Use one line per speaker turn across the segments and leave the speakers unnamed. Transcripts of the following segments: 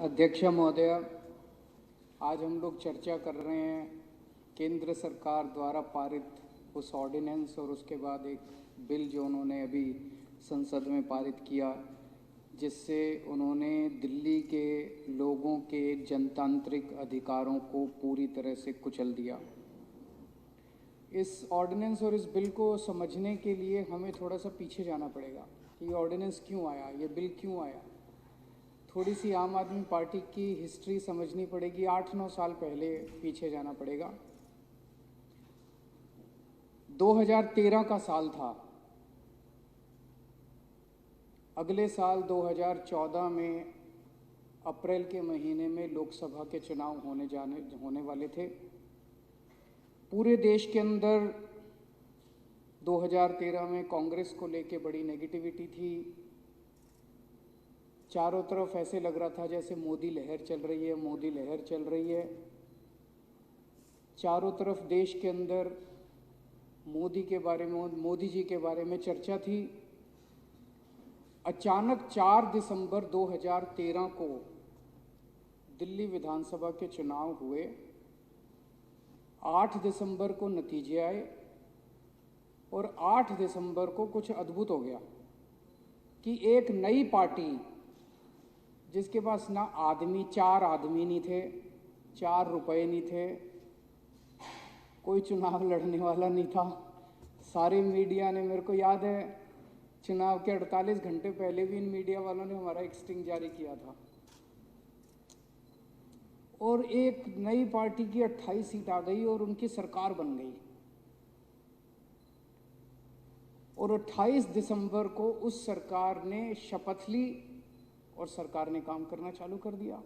अध्यक्ष महोदय, आज हम लोग चर्चा कर रहे हैं केंद्र सरकार द्वारा पारित उस ऑर्डिनेंस और उसके बाद एक बिल जो उन्होंने अभी संसद में पारित किया, जिससे उन्होंने दिल्ली के लोगों के जनतांत्रिक अधिकारों को पूरी तरह से कुचल दिया। इस ऑर्डिनेंस और इस बिल को समझने के लिए हमें थोड़ा सा पीछे जाना पड़ेगा कि ये ऑर्डिनेंस क्यों आया, ये बिल क्यों आया। थोड़ी सी आम आदमी पार्टी की हिस्ट्री समझनी पड़ेगी। 8-9 साल पहले पीछे जाना पड़ेगा। 2013 का साल था। अगले साल 2014 में अप्रैल के महीने में लोकसभा के चुनाव होने वाले थे। पूरे देश के अंदर 2013 में कांग्रेस को लेके बड़ी नेगेटिविटी थी। चारों तरफ ऐसे लग रहा था जैसे मोदी लहर चल रही है, मोदी लहर चल रही है। चारों तरफ देश के अंदर मोदी जी के बारे में चर्चा थी। अचानक 4 दिसंबर 2013 को दिल्ली विधानसभा के चुनाव हुए। 8 दिसंबर को नतीजे आए और 8 दिसंबर को कुछ अद्भुत हो गया कि एक नई पार्टी जिसके पास ना 4 आदमी नहीं थे, 4 रुपए नहीं थे, कोई चुनाव लड़ने वाला नहीं था। सारे मीडिया ने, मेरे को याद है चुनाव के 48 घंटे पहले भी इन मीडिया वालों ने हमारा एक स्टिंग जारी किया था। और एक नई पार्टी की 28 सीट आ गई और उनकी सरकार बन गई। और 28 दिसंबर को उस सरकार ने शपथ ली और सरकार ने काम करना चालू कर दिया।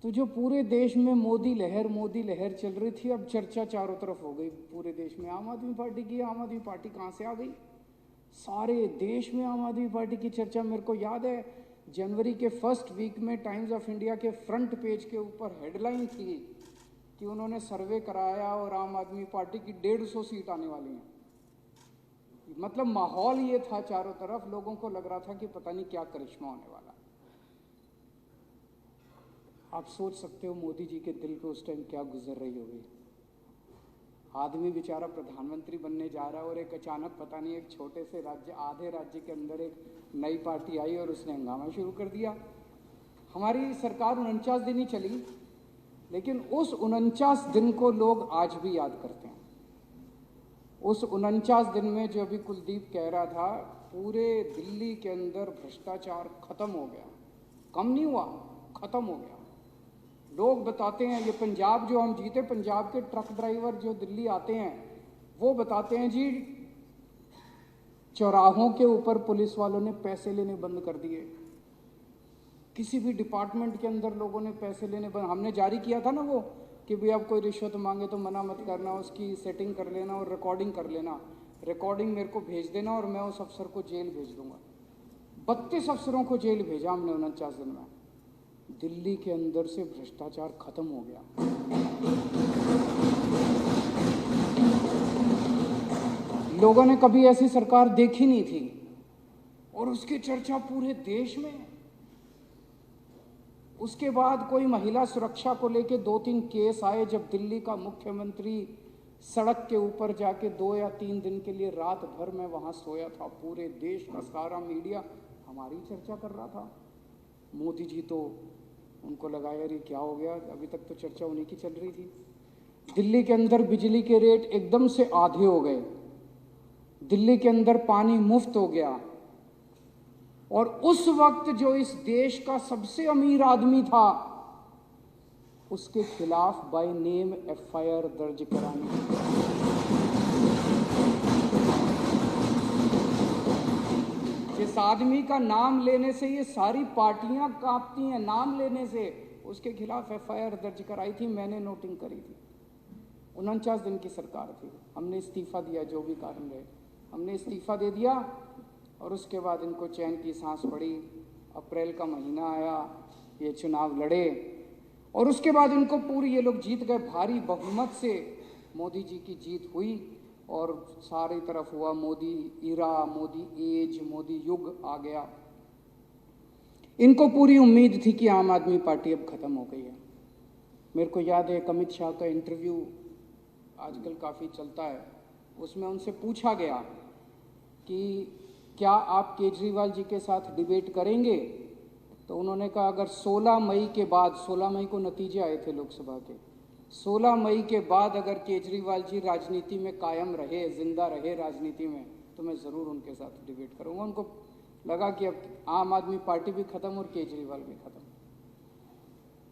तो जो पूरे देश में मोदी लहर चल रही थी, अब चर्चा चारों तरफ हो गई पूरे देश में आम आदमी पार्टी की। आम आदमी पार्टी कहाँ से आ गई? सारे देश में आम आदमी पार्टी की चर्चा। मेरे को याद है जनवरी के फर्स्ट वीक में टाइम्स ऑफ इंडिया के फ्रंट पेज के ऊपर हेडलाइन थी कि उन्होंने सर्वे कराया और आम आदमी पार्टी की 150 सीट आने वाली हैं। मतलब माहौल ये था, चारों तरफ लोगों को लग रहा था कि पता नहीं क्या करिश्मा होने वाला। आप सोच सकते हो मोदी जी के दिल पे उस टाइम क्या गुजर रही होगी। आदमी बेचारा प्रधानमंत्री बनने जा रहा है और एक अचानक पता नहीं एक छोटे से राज्य, आधे राज्य के अंदर एक नई पार्टी आई और उसने हंगामा शुरू कर दिया। हमारी सरकार 49 दिन ही चली, लेकिन उस 49 दिन को लोग आज भी याद करते हैं। उस 49 दिन में जो अभी कुलदीप कह रहा था, पूरे दिल्ली के अंदर भ्रष्टाचार खत्म हो गया। कम नहीं हुआ, खत्म हो गया। लोग बताते हैं, ये पंजाब जो हम जीते, पंजाब के ट्रक ड्राइवर जो दिल्ली आते हैं वो बताते हैं जी, चौराहों के ऊपर पुलिस वालों ने पैसे लेने बंद कर दिए। किसी भी डिपार्टमेंट के अंदर लोगों ने पैसे लेने बंद। हमने जारी किया था ना वो कि भाई अब कोई रिश्वत मांगे तो मना मत करना, उसकी सेटिंग कर लेना और रिकॉर्डिंग कर लेना। रिकॉर्डिंग मेरे को भेज देना और मैं उस अफसर को जेल भेज दूंगा। 32 अफसरों को जेल भेजा हमने 49 दिन में। दिल्ली के अंदर से भ्रष्टाचार खत्म हो गया। लोगों ने कभी ऐसी सरकार देखी नहीं थी और उसकी चर्चा पूरे देश में। उसके बाद कोई महिला सुरक्षा को लेके 2-3 केस आए, जब दिल्ली का मुख्यमंत्री सड़क के ऊपर जाके 2 या 3 दिन के लिए रात भर में वहां सोया था। पूरे देश का सारा मीडिया हमारी चर्चा कर रहा था। मोदी जी तो उनको लगा यार ये क्या हो गया, अभी तक तो चर्चा उन्हीं की चल रही थी। दिल्ली के अंदर बिजली के रेट एकदम से आधे हो गए। दिल्ली के अंदर पानी मुफ्त हो गया। और उस वक्त जो इस देश का सबसे अमीर आदमी था, उसके खिलाफ बाय नेम एफआईआर दर्ज करानी। जिस आदमी का नाम लेने से ये सारी पार्टियां कांपती हैं, नाम लेने से, उसके खिलाफ एफआईआर दर्ज कराई थी, मैंने नोटिंग करी थी। 49 दिन की सरकार थी। हमने इस्तीफा दिया, जो भी कारण रहे हमने इस्तीफा दे दिया। और उसके बाद इनको चैन की सांस पड़ी। अप्रैल का महीना आया, ये चुनाव लड़े और उसके बाद इनको पूरी, ये लोग जीत गए। भारी बहुमत से मोदी जी की जीत हुई और सारी तरफ हुआ मोदी इरा, मोदी एज, मोदी युग आ गया। इनको पूरी उम्मीद थी कि आम आदमी पार्टी अब खत्म हो गई है। मेरे को याद है अमित शाह का इंटरव्यू आजकल काफ़ी चलता है, उसमें उनसे पूछा गया कि क्या आप केजरीवाल जी के साथ डिबेट करेंगे, तो उन्होंने कहा अगर 16 मई के बाद, 16 मई को नतीजे आए थे लोकसभा के, 16 मई के बाद अगर केजरीवाल जी राजनीति में कायम रहे, जिंदा रहे राजनीति में, तो मैं ज़रूर उनके साथ डिबेट करूंगा। उनको लगा कि अब आम आदमी पार्टी भी खत्म और केजरीवाल भी खत्म।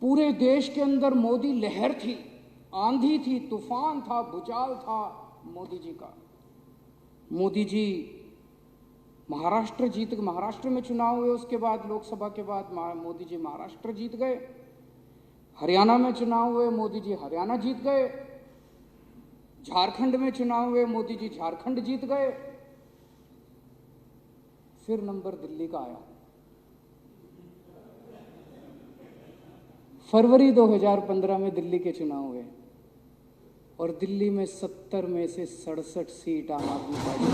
पूरे देश के अंदर मोदी लहर थी, आंधी थी, तूफान था, भूचाल था मोदी जी का। मोदी जी महाराष्ट्र में चुनाव हुए, उसके बाद लोकसभा के बाद मोदी जी महाराष्ट्र जीत गए। हरियाणा में चुनाव हुए, मोदी जी हरियाणा जीत गए। झारखंड में चुनाव हुए, मोदी जी झारखंड जीत गए। फिर नंबर दिल्ली का आया। फरवरी 2015 में दिल्ली के चुनाव हुए और दिल्ली में 70 में से 67 सीट आम आदमी पार्टी।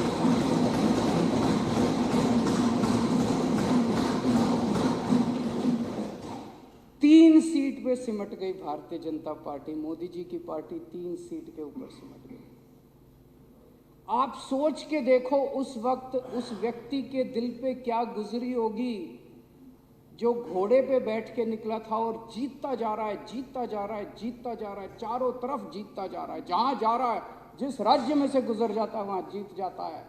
3 सीट पे सिमट गई भारतीय जनता पार्टी। मोदी जी की पार्टी 3 सीट के ऊपर सिमट गई। आप सोच के देखो उस वक्त उस व्यक्ति के दिल पे क्या गुजरी होगी जो घोड़े पे बैठ के निकला था और जीतता जा रहा है, जीतता जा रहा है, जीतता जा रहा है, चारों तरफ जीतता जा रहा है, जहां जा रहा है, जिस राज्य में से गुजर जाता है वहां जीत जाता है।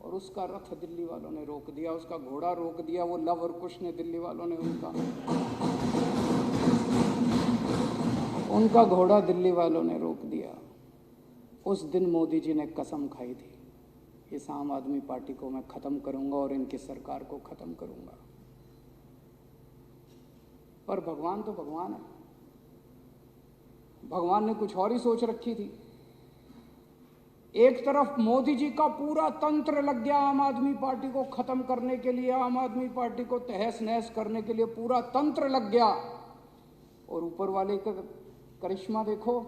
और उसका रथ दिल्ली वालों ने रोक दिया, उसका घोड़ा रोक दिया। वो लव और कुश ने, दिल्ली वालों ने उनका घोड़ा दिल्ली वालों ने रोक दिया। उस दिन मोदी जी ने कसम खाई थी, इस आम आदमी पार्टी को मैं खत्म करूंगा और इनकी सरकार को खत्म करूंगा। पर भगवान तो भगवान है, भगवान ने कुछ और ही सोच रखी थी। एक तरफ मोदी जी का पूरा तंत्र लग गया आम आदमी पार्टी को खत्म करने के लिए, आम आदमी पार्टी को तहस नहस करने के लिए पूरा तंत्र लग गया। और ऊपर वाले का करिश्मा देखो,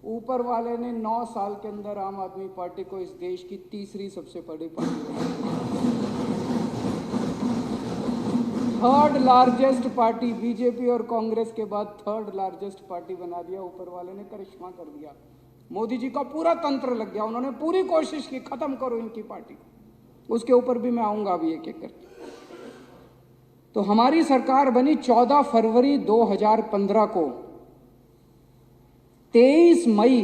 ऊपर वाले ने 9 साल के अंदर आम आदमी पार्टी को इस देश की तीसरी सबसे बड़ी पार्टी बनाई। 3rd लार्जेस्ट पार्टी, बीजेपी और कांग्रेस के बाद 3rd लार्जेस्ट पार्टी बना दिया। ऊपर वाले ने करिश्मा कर दिया। मोदी जी का पूरा तंत्र लग गया। उन्होंने पूरी कोशिश की खत्म करो इनकी पार्टी को। उसके ऊपर भी मैं आऊंगा अभी एक एक करके। तो हमारी सरकार बनी 14 फरवरी 2015 को। 23 मई,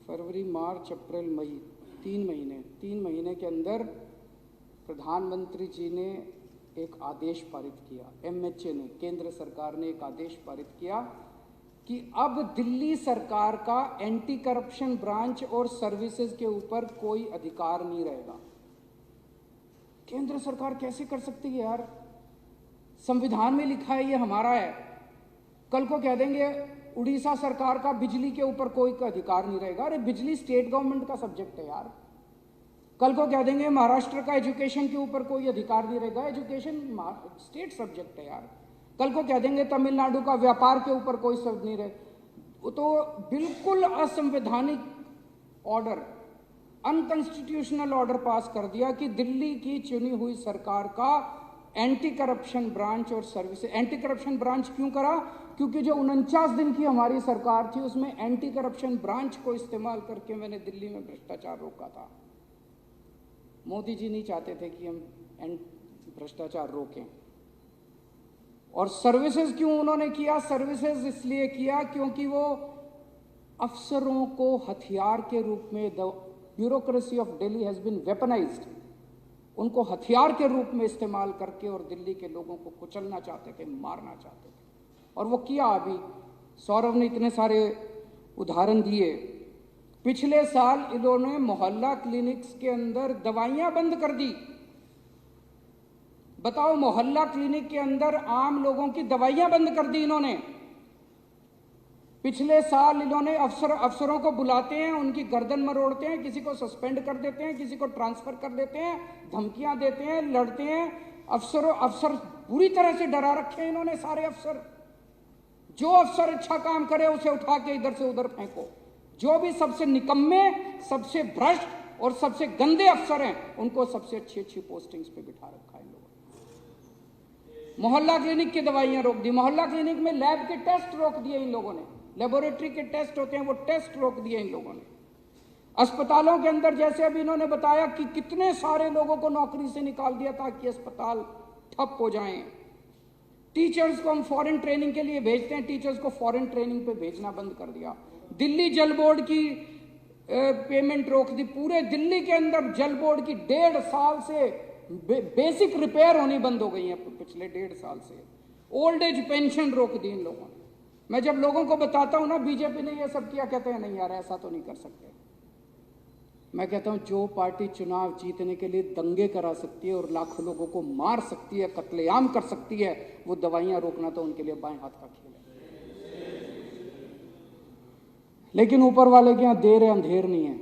फरवरी, मार्च, अप्रैल, मई, 3 महीने के अंदर प्रधानमंत्री जी ने एक आदेश पारित किया। MHA ने, केंद्र सरकार ने एक आदेश पारित किया कि अब दिल्ली सरकार का एंटी करप्शन ब्रांच और सर्विसेज के ऊपर कोई अधिकार नहीं रहेगा। केंद्र सरकार कैसे कर सकती है यार? संविधान में लिखा है ये हमारा है। कल को कह देंगे उड़ीसा सरकार का बिजली के ऊपर कोई अधिकार नहीं रहेगा। अरे बिजली स्टेट गवर्नमेंट का सब्जेक्ट है यार। कल को कह देंगे महाराष्ट्र का एजुकेशन के ऊपर कोई अधिकार नहीं रहेगा, एजुकेशन स्टेट सब्जेक्ट है यार। कल को कह देंगे तमिलनाडु का व्यापार के ऊपर कोई शब्द नहीं रहे। तो बिल्कुल असंवैधानिक ऑर्डर, अनकॉन्स्टिट्यूशनल ऑर्डर पास कर दिया कि दिल्ली की चुनी हुई सरकार का एंटी करप्शन ब्रांच और सर्विस। एंटी करप्शन ब्रांच क्यों करा? क्योंकि जो 49 दिन की हमारी सरकार थी उसमें एंटी करप्शन ब्रांच को इस्तेमाल करके मैंने दिल्ली में भ्रष्टाचार रोका था। मोदी जी नहीं चाहते थे कि हम भ्रष्टाचार रोकें। और सर्विसेज क्यों उन्होंने किया? सर्विसेज इसलिए किया क्योंकि वो अफसरों को हथियार के रूप में, the bureaucracy of Delhi has been weaponized, उनको हथियार के रूप में इस्तेमाल करके और दिल्ली के लोगों को कुचलना चाहते थे, मारना चाहते थे। और वो किया। अभी सौरभ ने इतने सारे उदाहरण दिए। पिछले साल इन्होंने मोहल्ला क्लिनिक्स के अंदर दवाइयां बंद कर दी। बताओ, मोहल्ला क्लिनिक के अंदर आम लोगों की दवाइयां बंद कर दी इन्होंने। पिछले साल इन्होंने अफसरों को बुलाते हैं, उनकी गर्दन मरोड़ते हैं, किसी को सस्पेंड कर देते हैं, किसी को ट्रांसफर कर देते हैं, धमकियां देते हैं, लड़ते हैं। अफसर पूरी तरह से डरा रखे हैं इन्होंने सारे अफसर। जो अफसर अच्छा काम करे उसे उठा के इधर से उधर फेंको। जो भी सबसे निकम्मे, सबसे भ्रष्ट और सबसे गंदे अफसर हैं उनको सबसे अच्छी अच्छी पोस्टिंग्स पे बिठा रखा है इन लोगों ने। मोहल्ला क्लिनिक की दवाइयां रोक दी। मोहल्ला क्लिनिक में लैब के टेस्ट रोक दिए इन लोगों ने, लेबोरेटरी के टेस्ट होते हैं वो टेस्ट रोक दिए इन लोगों ने। अस्पतालों के अंदर जैसे अभी इन्होंने बताया कि कितने सारे लोगों को नौकरी से निकाल दिया ताकि अस्पताल ठप हो जाएं। टीचर्स को हम फॉरेन ट्रेनिंग के लिए भेजते हैं, टीचर्स को फॉरेन ट्रेनिंग पे भेजना बंद कर दिया। दिल्ली जल बोर्ड की पेमेंट रोक दी। पूरे दिल्ली के अंदर जल बोर्ड की 1.5 साल से बेसिक रिपेयर होनी बंद हो गई है, पिछले 1.5 साल से। ओल्ड एज पेंशन रोक दी इन लोगों ने। मैं जब लोगों को बताता हूं ना बीजेपी ने ये सब किया, कहते हैं नहीं यार ऐसा तो नहीं कर सकते। मैं कहता हूं जो पार्टी चुनाव जीतने के लिए दंगे करा सकती है और लाखों लोगों को मार सकती है, कत्लेआम कर सकती है, वो दवाइयां रोकना तो उनके लिए बाएं हाथ का खेल है। लेकिन ऊपर वाले के यहां देर है अंधेर नहीं है।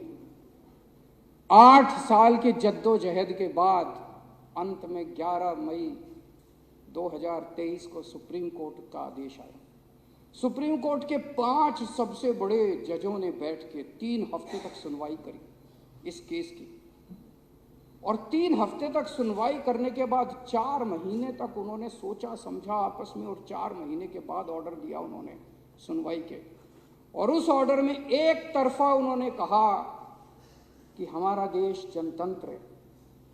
8 साल की जद्दोजहद के बाद अंत में 11 मई 2023 को सुप्रीम कोर्ट का आदेश आया। सुप्रीम कोर्ट के 5 सबसे बड़े जजों ने बैठ के 3 हफ्ते तक सुनवाई करी इस केस की, और 3 हफ्ते तक सुनवाई करने के बाद 4 महीने तक उन्होंने सोचा समझा आपस में, और 4 महीने के बाद ऑर्डर दिया उन्होंने सुनवाई के। और उस ऑर्डर में एक तरफा उन्होंने कहा कि हमारा देश जनतंत्र है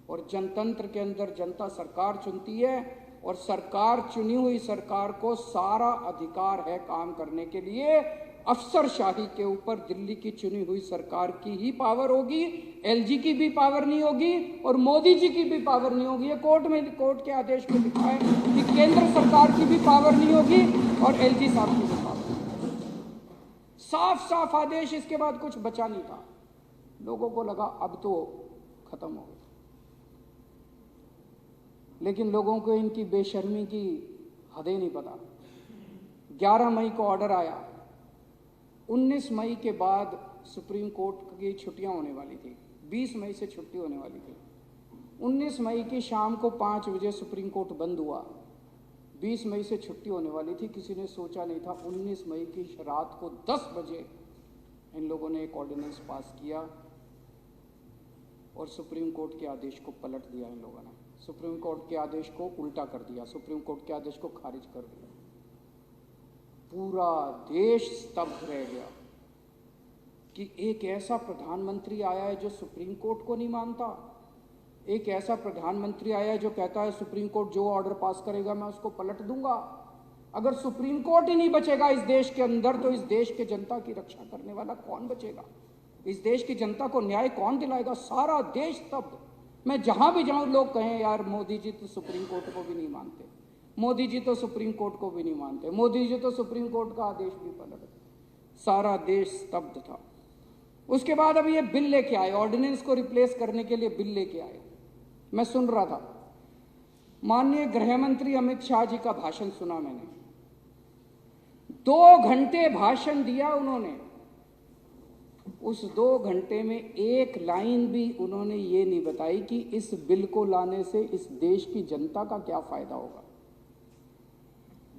और जनतंत्र के अंदर जनता सरकार चुनती है और सरकार चुनी हुई सरकार को सारा अधिकार है काम करने के लिए। अफसरशाही के ऊपर दिल्ली की चुनी हुई सरकार की ही पावर होगी, एलजी की भी पावर नहीं होगी और मोदी जी की भी पावर नहीं होगी। ये कोर्ट के आदेश में लिखा है कि केंद्र सरकार की भी पावर नहीं होगी और एलजी साहब की भी पावर। साफ साफ आदेश, इसके बाद कुछ बचा नहीं था। लोगों को लगा अब तो खत्म हो गया, लेकिन लोगों को इनकी बेशर्मी की हदें नहीं पता। 11 मई को ऑर्डर आया। 19 मई के बाद सुप्रीम कोर्ट की छुट्टियां होने वाली थी, 20 मई से छुट्टी होने वाली थी। 19 मई की शाम को 5 बजे सुप्रीम कोर्ट बंद हुआ। 20 मई से छुट्टी होने वाली थी। किसी ने सोचा नहीं था 19 मई की रात को 10 बजे इन लोगों ने एक ऑर्डिनेंस पास किया और सुप्रीम कोर्ट के आदेश को पलट दिया। इन लोगों ने सुप्रीम कोर्ट के आदेश को उल्टा कर दिया, सुप्रीम कोर्ट के आदेश को खारिज कर दिया। पूरा देश स्तब्ध रह गया कि एक ऐसा प्रधानमंत्री आया है जो सुप्रीम कोर्ट को नहीं मानता। एक ऐसा प्रधानमंत्री आया है जो कहता है सुप्रीम कोर्ट जो ऑर्डर पास करेगा मैं उसको पलट दूंगा। अगर सुप्रीम कोर्ट ही नहीं बचेगा इस देश के अंदर तो इस देश के जनता की रक्षा करने वाला कौन बचेगा? इस देश की जनता को न्याय कौन दिलाएगा? सारा देश स्तब्ध। मैं जहां भी जाऊं लोग कहें यार मोदी जी तो सुप्रीम कोर्ट को भी नहीं मानते, मोदी जी तो सुप्रीम कोर्ट को भी नहीं मानते, मोदी जी तो सुप्रीम कोर्ट का आदेश भी पलट। सारा देश स्तब्ध था। उसके बाद अब ये बिल लेके आए, ऑर्डिनेंस को रिप्लेस करने के लिए बिल लेके आए। मैं सुन रहा था, माननीय गृह मंत्री अमित शाह जी का भाषण सुना मैंने। 2 घंटे भाषण दिया उन्होंने। उस 2 घंटे में एक लाइन भी उन्होंने ये नहीं बताई कि इस बिल को लाने से इस देश की जनता का क्या फायदा होगा,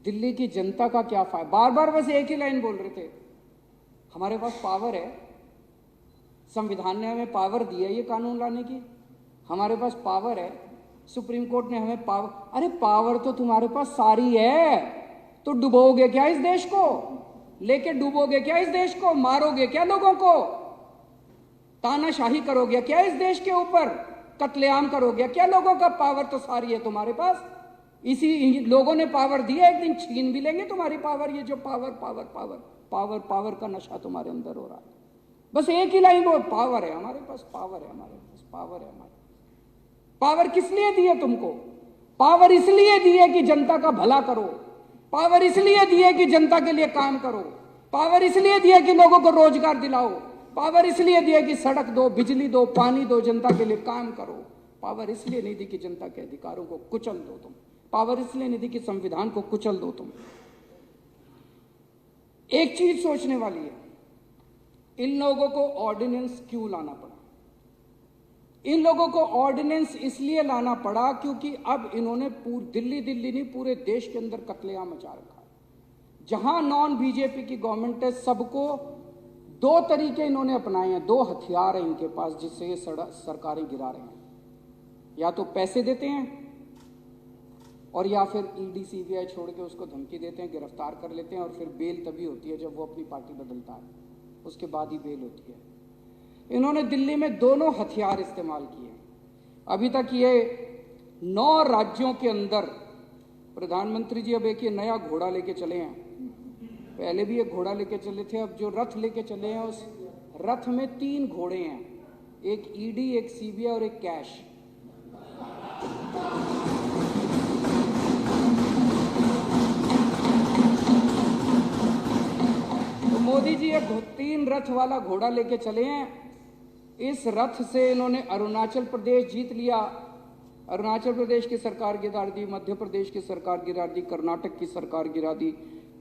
दिल्ली की जनता का क्या फायदा। बार बार बस एक ही लाइन बोल रहे थे, हमारे पास पावर है, संविधान ने हमें पावर दी है ये कानून लाने की, हमारे पास पावर है, सुप्रीम कोर्ट ने हमें पावर। अरे पावर तो तुम्हारे पास सारी है, तो डुबोगे क्या इस देश को? लेके डूबोगे क्या इस देश को? मारोगे क्या लोगों को? तानाशाही करोगे क्या इस देश के ऊपर? कत्लेआम करोगे क्या लोगों का? पावर तो सारी है तुम्हारे पास। इसी लोगों ने पावर दी है, एक दिन छीन भी लेंगे तुम्हारी पावर। ये जो power power power power power का नशा तुम्हारे अंदर हो रहा है। बस एक ही लाइन बोल, पावर है हमारे पास, पावर है हमारे पास, पावर है हमारे पास। पावर किस लिए दी है तुमको? पावर इसलिए दी है कि जनता का भला करो, पावर इसलिए दी है कि जनता के लिए काम करो, पावर इसलिए दी है कि लोगों को रोजगार दिलाओ, पावर इसलिए दी है कि सड़क दो, बिजली दो, पानी दो, जनता के लिए काम करो। पावर इसलिए नहीं दी कि जनता के अधिकारों को कुचल दो तुम, पावर इसलिए नहीं दी कि संविधान को कुचल दो तुम। एक चीज सोचने वाली है, इन लोगों को ऑर्डिनेंस क्यों लाना पड़ा? इन लोगों को ऑर्डिनेंस इसलिए लाना पड़ा क्योंकि अब इन्होंने दिल्ली नहीं पूरे देश के अंदर कत्लेआम मचा रखा है। जहां नॉन बीजेपी की गवर्नमेंट है, सबको 2 तरीके इन्होंने अपनाए हैं, 2 हथियार हैं इनके पास जिससे ये सरकारें गिरा रहे हैं। या तो पैसे देते हैं और या फिर ईडी सीबीआई छोड़ के उसको धमकी देते हैं, गिरफ्तार कर लेते हैं और फिर बेल तभी होती है जब वो अपनी पार्टी बदलता है, उसके बाद ही बेल होती है। इन्होंने दिल्ली में दोनों हथियार इस्तेमाल किए। अभी तक ये 9 राज्यों के अंदर प्रधानमंत्री जी अब एक ये नया घोड़ा लेके चले हैं। पहले भी एक घोड़ा लेके चले थे, अब जो रथ लेके चले हैं उस रथ में 3 घोड़े हैं, एक ईडी, एक सीबीआई और एक कैश। तो मोदी जी एक 3 रथ वाला घोड़ा लेके चले हैं। इस रथ से इन्होंने अरुणाचल प्रदेश जीत लिया, अरुणाचल प्रदेश की सरकार गिरा दी, मध्य प्रदेश की सरकार गिरा दी, कर्नाटक की सरकार गिरा दी,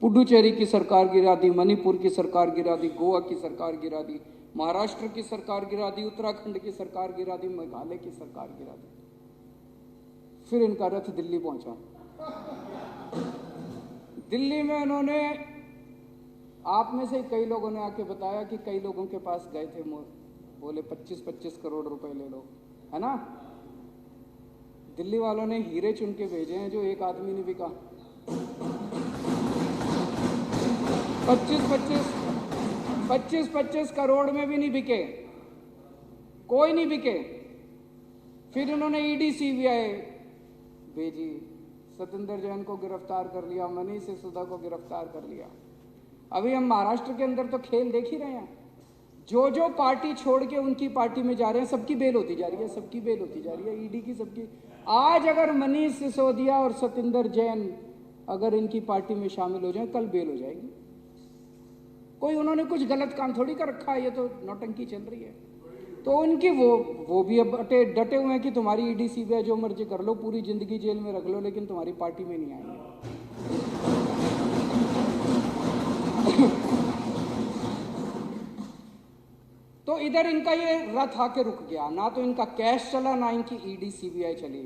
पुडुचेरी की सरकार गिरा दी, मणिपुर की सरकार गिरा दी, गोवा की सरकार गिरा दी, महाराष्ट्र की सरकार गिरा दी, उत्तराखंड की सरकार गिरा दी, मेघालय की सरकार गिरा दी। फिर इनका रथ दिल्ली पहुंचा। दिल्ली में इन्होंने, आप में से कई लोगों ने आके बताया कि कई लोगों के पास गए थे, बोले 25-25 करोड़ रुपए ले लो, है ना। दिल्ली वालों ने हीरे चुन के भेजे हैं जो एक आदमी ने बिका। 25-25 करोड़ में भी नहीं बिके, कोई नहीं बिके। फिर इन्होंने ईडी सीबीआई भेजी, सतिंदर जैन को गिरफ्तार कर लिया, मनीष सिसोदिया को गिरफ्तार कर लिया। अभी हम महाराष्ट्र के अंदर तो खेल देख ही रहे हैं, जो जो पार्टी छोड़ के उनकी पार्टी में जा रहे हैं सबकी बेल होती जा रही है, सबकी बेल होती जा रही है, ईडी की सबकी। आज अगर मनीष सिसोदिया और सतिंदर जैन अगर इनकी पार्टी में शामिल हो जाए, कल बेल हो जाएगी। कोई उन्होंने कुछ गलत काम थोड़ी कर रखा है, ये तो नौटंकी चल रही है। तो उनकी वो भी अब डटे हुए हैं कि तुम्हारी ईडी सीबीआई जो मर्जी कर लो, पूरी जिंदगी जेल में रख लो, लेकिन तुम्हारी पार्टी में नहीं आएंगे। तो इधर इनका ये रथ आके रुक गया, ना तो इनका कैश चला, ना इनकी ईडी सीबीआई चली।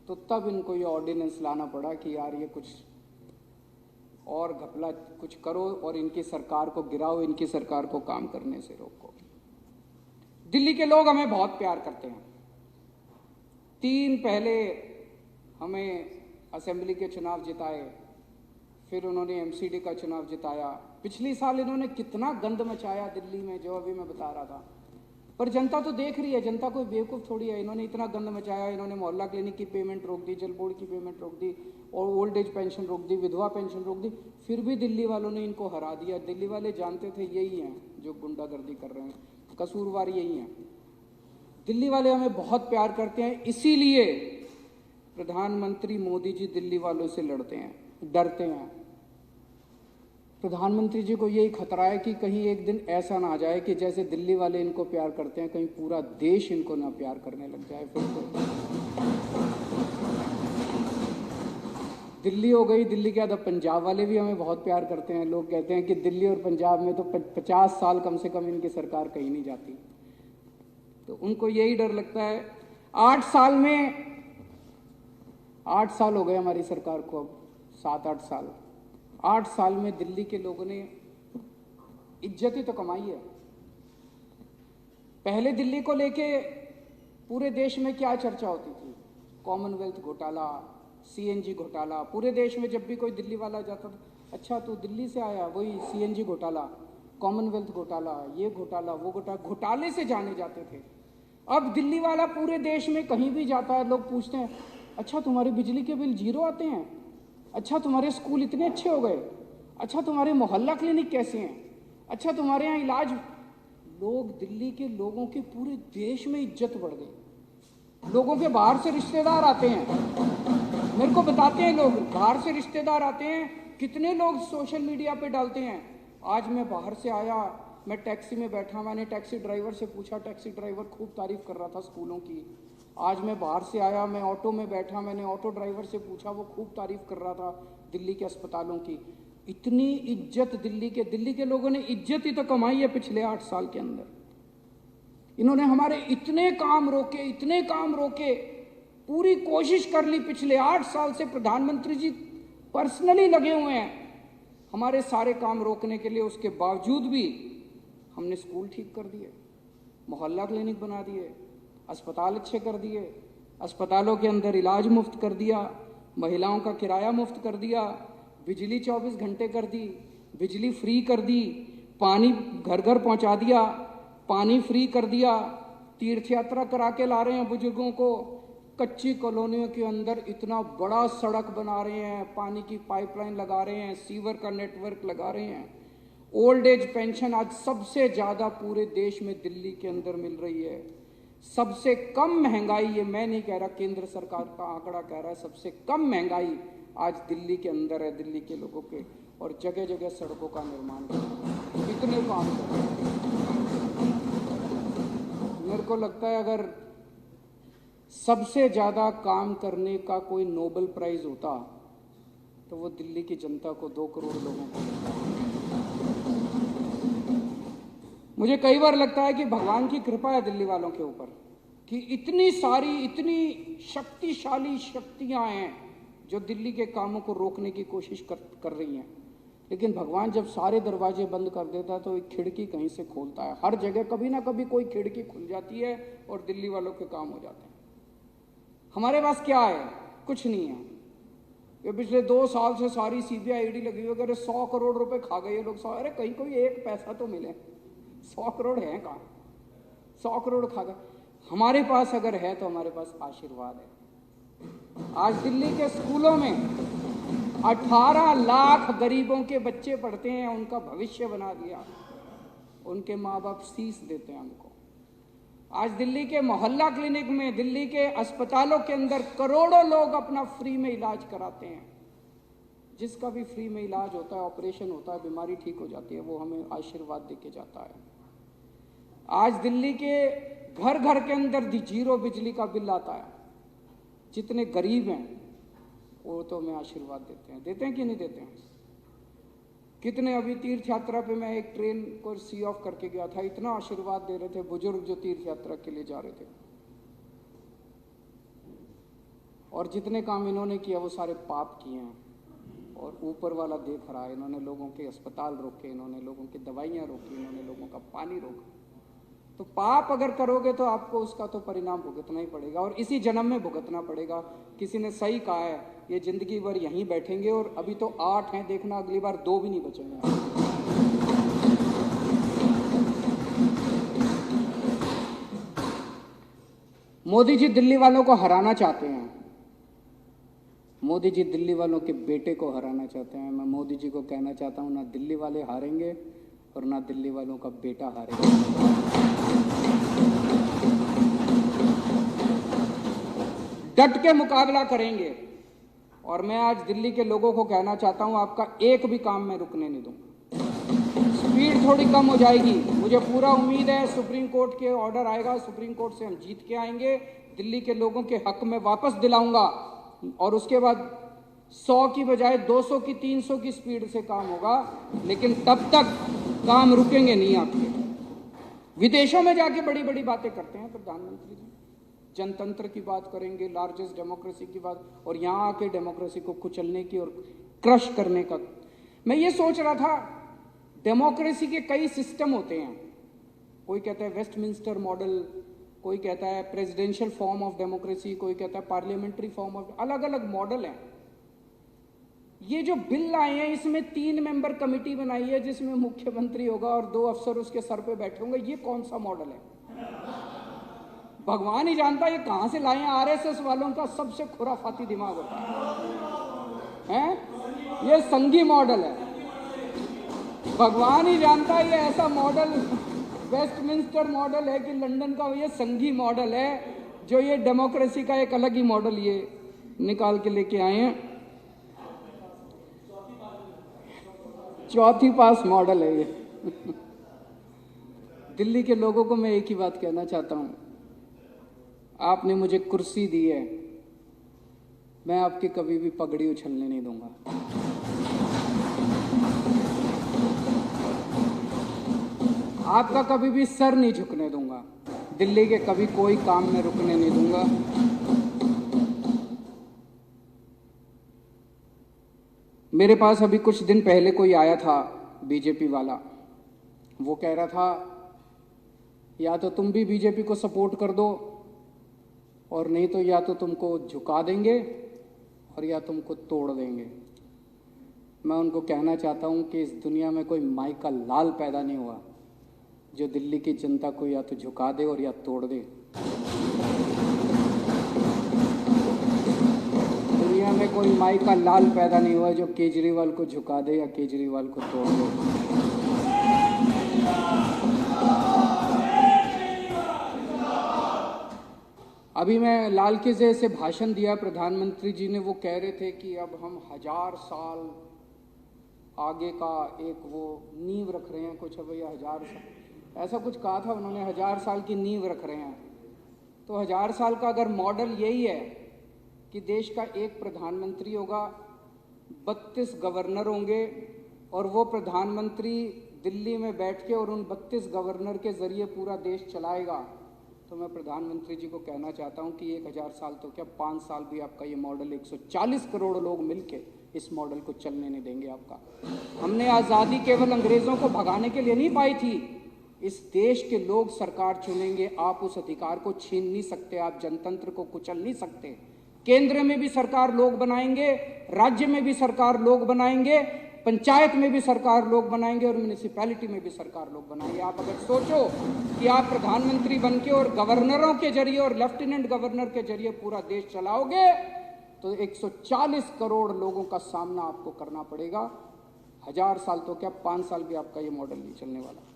तो तब इनको ये ऑर्डिनेंस लाना पड़ा कि यार ये कुछ और घपला कुछ करो और इनकी सरकार को गिराओ, इनकी सरकार को काम करने से रोको। दिल्ली के लोग हमें बहुत प्यार करते हैं। 3 पहले हमें असेंबली के चुनाव जिताए, फिर उन्होंने एमसीडी का चुनाव जिताया। पिछली साल इन्होंने कितना गंद मचाया दिल्ली में, जो अभी मैं बता रहा था। पर जनता तो देख रही है, जनता कोई बेवकूफ़ थोड़ी है। इन्होंने इतना गंद मचाया, इन्होंने मोहल्ला क्लिनिक की पेमेंट रोक दी, जल बोर्ड की पेमेंट रोक दी, और ओल्ड एज पेंशन रोक दी, विधवा पेंशन रोक दी। फिर भी दिल्ली वालों ने इनको हरा दिया। दिल्ली वाले जानते थे यही हैं जो गुंडागर्दी कर रहे हैं, कसूरवार यही हैं। दिल्ली वाले हमें बहुत प्यार करते हैं, इसीलिए प्रधानमंत्री मोदी जी दिल्ली वालों से लड़ते हैं, डरते हैं। प्रधानमंत्री जी को यही खतरा है कि कहीं एक दिन ऐसा ना आ जाए कि जैसे दिल्ली वाले इनको प्यार करते हैं, कहीं पूरा देश इनको ना प्यार करने लग जाए। फिर तो दिल्ली हो गई, दिल्ली के बाद अब पंजाब वाले भी हमें बहुत प्यार करते हैं। लोग कहते हैं कि दिल्ली और पंजाब में तो 50 साल कम से कम इनकी सरकार कहीं नहीं जाती। तो उनको यही डर लगता है। 8 साल में 8 साल हो गए हमारी सरकार को, अब 7-8 साल। 8 साल में दिल्ली के लोगों ने इज्जत ही तो कमाई है। पहले दिल्ली को लेके पूरे देश में क्या चर्चा होती थी? कॉमनवेल्थ घोटाला, सीएनजी घोटाला। पूरे देश में जब भी कोई दिल्ली वाला जाता था, अच्छा तू दिल्ली से आया, वही सीएनजी घोटाला, कॉमनवेल्थ घोटाला, ये घोटाला, वो घोटाला, घोटाले से जाने जाते थे। अब दिल्ली वाला पूरे देश में कहीं भी जाता है, लोग पूछते हैं अच्छा तुम्हारे बिजली के बिल 0 आते हैं, अच्छा तुम्हारे स्कूल इतने अच्छे हो गए, अच्छा तुम्हारे मोहल्ला क्लिनिक कैसे हैं, अच्छा तुम्हारे यहाँ इलाज। लोग, दिल्ली के लोगों की पूरे देश में इज्जत बढ़ गई। लोगों के बाहर से रिश्तेदार आते हैं, मेरे को बताते हैं लोग, बाहर से रिश्तेदार आते हैं। कितने लोग सोशल मीडिया पे डालते हैं, आज मैं बाहर से आया, मैं टैक्सी में बैठा, मैंने टैक्सी ड्राइवर से पूछा, टैक्सी ड्राइवर खूब तारीफ कर रहा था स्कूलों की। आज मैं बाहर से आया, मैं ऑटो में बैठा, मैंने ऑटो ड्राइवर से पूछा, वो खूब तारीफ कर रहा था दिल्ली के अस्पतालों की। इतनी इज्जत दिल्ली के लोगों ने इज्जत ही तो कमाई है पिछले 8 साल के अंदर। इन्होंने हमारे इतने काम रोके, पूरी कोशिश कर ली। पिछले 8 साल से प्रधानमंत्री जी पर्सनली लगे हुए हैं हमारे सारे काम रोकने के लिए। उसके बावजूद भी हमने स्कूल ठीक कर दिए, मोहल्ला क्लिनिक बना दिए, अस्पताल अच्छे कर दिए, अस्पतालों के अंदर इलाज मुफ्त कर दिया, महिलाओं का किराया मुफ्त कर दिया, बिजली 24 घंटे कर दी, बिजली फ्री कर दी, पानी घर घर पहुंचा दिया, पानी फ्री कर दिया, तीर्थ यात्रा करा के ला रहे हैं बुजुर्गों को, कच्ची कॉलोनियों के अंदर इतना बड़ा सड़क बना रहे हैं, पानी की पाइपलाइन लगा रहे हैं, सीवर का नेटवर्क लगा रहे हैं। ओल्ड एज पेंशन आज सबसे ज़्यादा पूरे देश में दिल्ली के अंदर मिल रही है। सबसे कम महंगाई, ये मैं नहीं कह रहा, केंद्र सरकार का आंकड़ा कह रहा है, सबसे कम महंगाई आज दिल्ली के अंदर है, दिल्ली के लोगों के। और जगह जगह सड़कों का निर्माण कर इतने काम कर रहे हैं। मेरे को लगता है अगर सबसे ज़्यादा काम करने का कोई नोबेल प्राइज होता तो वो दिल्ली की जनता को, 2 करोड़ लोगों को। मुझे कई बार लगता है कि भगवान की कृपा है दिल्ली वालों के ऊपर कि इतनी सारी, इतनी शक्तिशाली शक्तियां हैं जो दिल्ली के कामों को रोकने की कोशिश कर रही हैं। लेकिन भगवान जब सारे दरवाजे बंद कर देता है तो एक खिड़की कहीं से खोलता है। हर जगह कभी ना कभी कोई खिड़की खुल जाती है और दिल्ली वालों के काम हो जाते हैं। हमारे पास क्या है? कुछ नहीं है। ये पिछले 2 साल से सारी सीबीआई ईडी लगी हुई, अरे 100 करोड़ रुपए खा गए ये लोग। अरे कहीं कोई एक पैसा तो मिले। 100 करोड़ है कहाँ? 100 करोड़ खा गए। हमारे पास अगर है तो हमारे पास आशीर्वाद है। आज दिल्ली के स्कूलों में 18 लाख गरीबों के बच्चे पढ़ते हैं, उनका भविष्य बना दिया। उनके माँ बाप फीस देते हैं हमको। आज दिल्ली के मोहल्ला क्लिनिक में, दिल्ली के अस्पतालों के अंदर करोड़ों लोग अपना फ्री में इलाज कराते हैं। जिसका भी फ्री में इलाज होता है, ऑपरेशन होता है, बीमारी ठीक हो जाती है, वो हमें आशीर्वाद देके जाता है। आज दिल्ली के घर घर के अंदर 0 बिजली का बिल आता है। जितने गरीब हैं वो तो हमें आशीर्वाद देते हैं कि नहीं देते हैं? कितने अभी तीर्थ यात्रा पे मैं एक ट्रेन को सी ऑफ करके गया था, इतना आशीर्वाद दे रहे थे बुजुर्ग जो तीर्थ यात्रा के लिए जा रहे थे। और जितने काम इन्होंने किया वो सारे पाप किए हैं और ऊपर वाला देख रहा है। इन्होंने लोगों के अस्पताल रोके, इन्होंने लोगों की दवाइयाँ रोकी, इन्होंने लोगों का पानी रोका। तो पाप अगर करोगे तो आपको उसका तो परिणाम भुगतना ही पड़ेगा और इसी जन्म में भुगतना पड़ेगा। किसी ने सही कहा है, ये जिंदगी भर यहीं बैठेंगे और अभी तो 8 हैं, देखना अगली बार 2 भी नहीं बचेंगे। मोदी जी दिल्ली वालों को हराना चाहते हैं। मोदी जी दिल्ली वालों के बेटे को हराना चाहते हैं। मैं मोदी जी को कहना चाहता हूं, ना दिल्ली वाले हारेंगे और ना दिल्ली वालों का बेटा हारेगा। डट के मुकाबला करेंगे। और मैं आज दिल्ली के लोगों को कहना चाहता हूं, आपका एक भी काम मैं रुकने नहीं दूंगा। स्पीड थोड़ी कम हो जाएगी, मुझे पूरा उम्मीद है सुप्रीम कोर्ट के ऑर्डर आएगा, सुप्रीम कोर्ट से हम जीत के आएंगे, दिल्ली के लोगों के हक में वापस दिलाऊंगा और उसके बाद 100 की बजाय 200 की 300 की स्पीड से काम होगा। लेकिन तब तक काम रुकेंगे नहीं आपके। विदेशों में जाके बड़ी बड़ी बातें करते हैं प्रधानमंत्री जी, जनतंत्र की बात करेंगे, लार्जेस्ट डेमोक्रेसी की बात, और यहाँ आके डेमोक्रेसी को कुचलने की और क्रश करने का। मैं ये सोच रहा था, डेमोक्रेसी के कई सिस्टम होते हैं। कोई कहता है वेस्टमिंस्टर मॉडल, कोई कहता है प्रेसिडेंशियल फॉर्म ऑफ डेमोक्रेसी, कोई कहता है पार्लियामेंट्री फॉर्म ऑफ, अलग अलग मॉडल हैं। ये जो बिल लाए हैं इसमें 3 मेंबर कमेटी बनाई है जिसमें मुख्यमंत्री होगा और 2 अफसर उसके सर पे बैठे होंगे। ये कौन सा मॉडल है? भगवान ही जानता है ये कहां से लाए हैं। आरएसएस वालों का सबसे खुराफाती दिमाग होता है? ये संघी मॉडल है। भगवान ही जानता है ये ऐसा मॉडल वेस्टमिंस्टर मॉडल है कि लंदन का। ये संघी मॉडल है जो ये डेमोक्रेसी का एक अलग ही मॉडल ये निकाल के लेके आए हैं। चौथी पास मॉडल है ये। दिल्ली के लोगों को मैं एक ही बात कहना चाहता हूं, आपने मुझे कुर्सी दी है, मैं आपकी कभी भी पगड़ी उछलने नहीं दूंगा। आपका कभी भी सर नहीं झुकने दूंगा। दिल्ली के कभी कोई काम में रुकने नहीं दूंगा। मेरे पास अभी कुछ दिन पहले कोई आया था बीजेपी वाला, वो कह रहा था या तो तुम भी बीजेपी को सपोर्ट कर दो और नहीं तो या तो तुमको झुका देंगे और या तुमको तोड़ देंगे। मैं उनको कहना चाहता हूं कि इस दुनिया में कोई माई का लाल पैदा नहीं हुआ जो दिल्ली की जनता को या तो झुका दे और या तोड़ दे। दुनिया में कोई माई का लाल पैदा नहीं हुआ जो केजरीवाल को झुका दे या केजरीवाल को तोड़ दे। अभी मैं लाल किले से भाषण दिया, प्रधानमंत्री जी ने, वो कह रहे थे कि अब हम 1000 साल आगे का एक वो नींव रख रहे हैं, कुछ भैया 1000 साल ऐसा कुछ कहा था उन्होंने, 1000 साल की नींव रख रहे हैं। तो 1000 साल का अगर मॉडल यही है कि देश का एक प्रधानमंत्री होगा, 32 गवर्नर होंगे और वो प्रधानमंत्री दिल्ली में बैठ के और उन 32 गवर्नर के जरिए पूरा देश चलाएगा, तो मैं प्रधानमंत्री जी को कहना चाहता हूं कि 1000 साल तो क्या 5 साल भी आपका ये मॉडल 140 करोड़ लोग मिलके इस मॉडल को चलने नहीं देंगे आपका। हमने आज़ादी केवल अंग्रेज़ों को भगाने के लिए नहीं पाई थी। इस देश के लोग सरकार चुनेंगे, आप उस अधिकार को छीन नहीं सकते, आप जनतंत्र को कुचल नहीं सकते। केंद्र में भी सरकार लोग बनाएंगे, राज्य में भी सरकार लोग बनाएंगे, पंचायत में भी सरकार लोग बनाएंगे और म्यूनिसिपैलिटी में भी सरकार लोग बनाएंगे। आप अगर सोचो कि आप प्रधानमंत्री बनके और गवर्नरों के जरिए और लेफ्टिनेंट गवर्नर के जरिए पूरा देश चलाओगे तो 140 करोड़ लोगों का सामना आपको करना पड़ेगा। 1000 साल तो क्या 5 साल भी आपका ये मॉडल नहीं चलने वाला।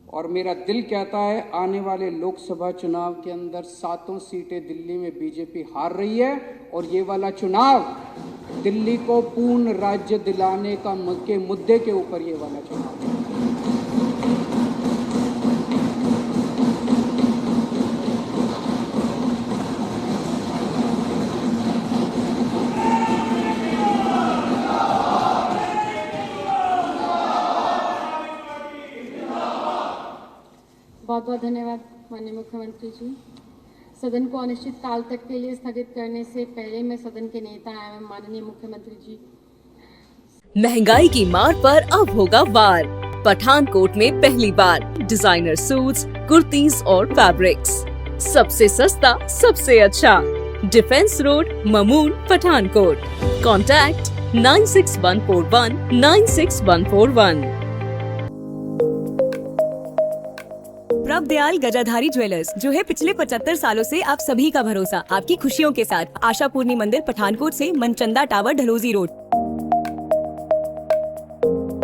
और मेरा दिल कहता है आने वाले लोकसभा चुनाव के अंदर 7 सीटें दिल्ली में बीजेपी हार रही है और ये वाला चुनाव दिल्ली को पूर्ण राज्य दिलाने के मुद्दे के ऊपर ये वाला चुनाव है।
बहुत बहुत धन्यवाद माननीय मुख्यमंत्री जी। सदन को अनिश्चित काल तक के लिए स्थगित करने से पहले मैं सदन के नेता एवं माननीय मुख्यमंत्री जी।
महंगाई की मार पर अब होगा वार। पठानकोट में पहली बार डिजाइनर सूट्स, कुर्तीज और फैब्रिक्स सबसे सस्ता सबसे अच्छा। Defence road, Mamun, Pathankot. Contact 96141 96141।
Prabhdayal Gajadhari jewellers, जो है पिछले 75 सालों से आप सभी का भरोसा, आपकी खुशियों के साथ। आशापूर्णी मंदिर, पठानकोट से Manchanda tower, Dalhousie road.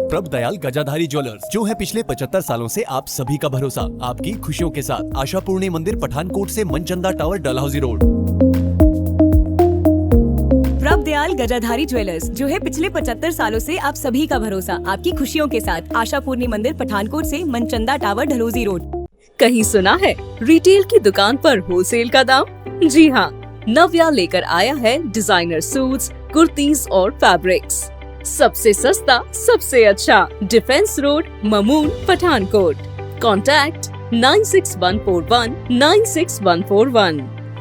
Prabhdayal Gajadhari jewellers, जो है पिछले 75 सालों से आप सभी का भरोसा, आपकी खुशियों के साथ। आशापूर्णी मंदिर, पठानकोट से Manchanda tower, Dalhousie road.
Prabhdayal Gajadhari jewellers, जो है पिछले 75 सालों से आप सभी का भरोसा, आपकी खुशियों के साथ। आशापूर्णी मंदिर, पठानकोट से मनचंदा टावर, ढलोजी रोड।
कहीं सुना है रिटेल की दुकान पर होलसेल का दाम? जी हाँ, नव्या लेकर आया है डिजाइनर सूट्स, कुर्तीज और फैब्रिक्स सबसे सस्ता सबसे अच्छा। Defence road, Mamun, Pathankot. Contact 96141 96141।